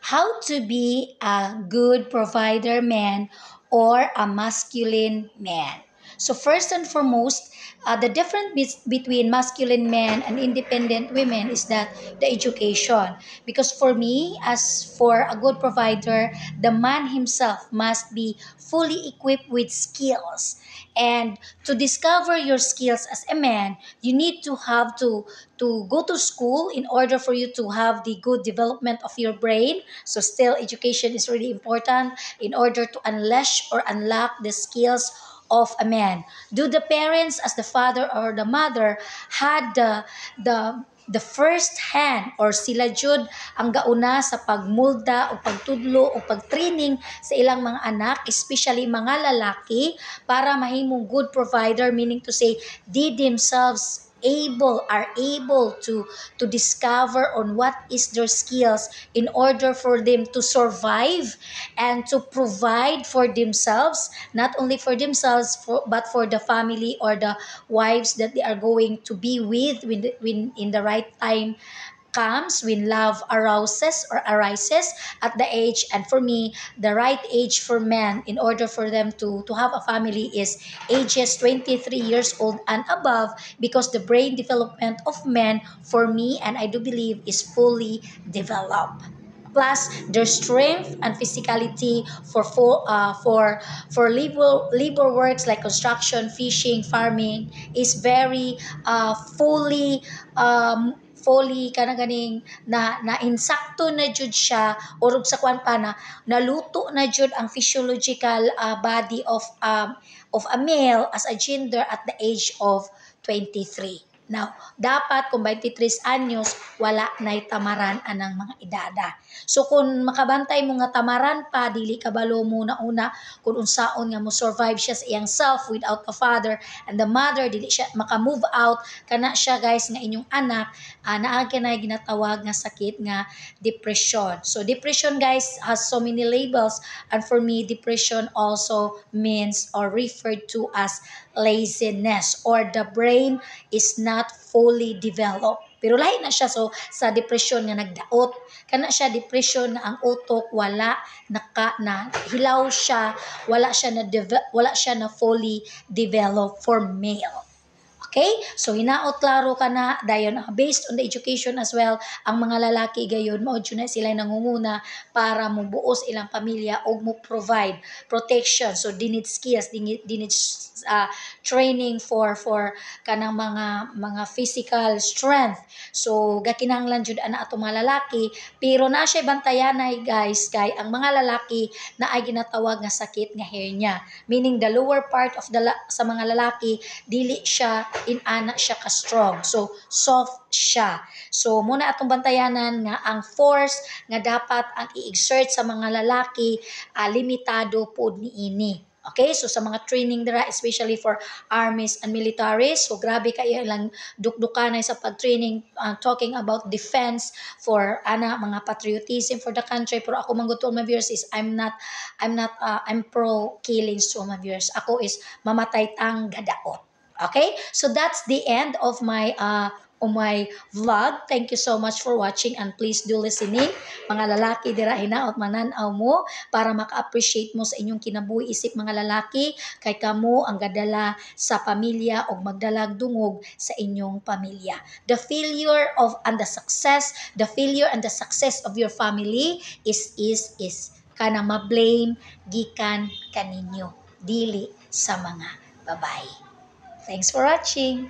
how to be a good provider man or a masculine man. So first and foremost, the difference between masculine men and independent women is that the education. Because for me, as for a good provider, the man himself must be fully equipped with skills. And to discover your skills as a man, you need to have to go to school in order for you to have the good development of your brain. So still education is really important in order to unleash or unlock the skills of a man. Do the parents as the father or the mother had the first hand or sila jud ang gauna sa pagmulda o pagtudlo o pagtraining sa ilang mga anak, especially mga lalaki, para mahimong good provider, meaning to say they themselves are able to discover on what is their skills in order for them to survive and to provide for themselves, not only for themselves but for the family or the wives that they are going to be with when in the right time comes, when love arises at the age. And for me, the right age for men in order for them to have a family is ages 23 years old and above, because the brain development of men, for me and I do believe, is fully developed. Plus their strength and physicality for labor works like construction, fishing, farming is very fully kana ganing na insakto na jud siya, or sa kwan pa na naluto na jud ang physiological body of a male as a gender at the age of 23. Now, dapat kung 23 anyos, wala na'y tamaran anang mga edada. So kung makabantay mo nga tamaran pa, dili kabalo mo na una kung unsaon nga mo survive siya sa iyang self without a father, and the mother dili siya maka-move out, kana siya guys nga inyong anak, naa na ginatawag nga sakit nga depression. So depression guys has so many labels, and for me depression also means or referred to as laziness, or the brain is not fully developed. Pero lahi na siya, so sa depression nga nagdaot, kana siya depression nga ang utok wala na hilaw siya, wala siya na fully developed for male. Okay? So hinaot klaro ka na dayon, based on the education as well, ang mga lalaki gayon mao jud na sila nangunguna para mobuos ilang pamilya o mo provide protection. So they need skills, they need training for kanang mga physical strength. So gakinahanglan jud ana ato mga lalaki, pero na siya bantayanay guys kay ang mga lalaki na ay ginatawag nga sakit nga hernia, meaning the lower part of sa mga lalaki dili siya inana siya ka strong, so soft siya. So muna atong bantayanan nga ang force nga dapat ang i-exert sa mga lalaki, limitado pod niini. Okay, so sa mga training dira, especially for armies and militaries, so grabe kayo lang dukdukanay sa pag-training, talking about defense for mga patriotism for the country. Pero ako man gusto my viewers is I'm pro killing, so my viewers ako is mamatay tang gadaot. Okay, so that's the end of my vlog. Thank you so much for watching, and please do listening. Mga lalaki dira hinaot mananaw mo para maka-appreciate mo sa inyong kinabuhi isip mga lalaki, kay kamo ang gadala sa pamilya o magdalag dungog sa inyong pamilya. The failure and the success of your family is kana ma-blame gikan kaninyo, dili sa mga babae. Thanks for watching.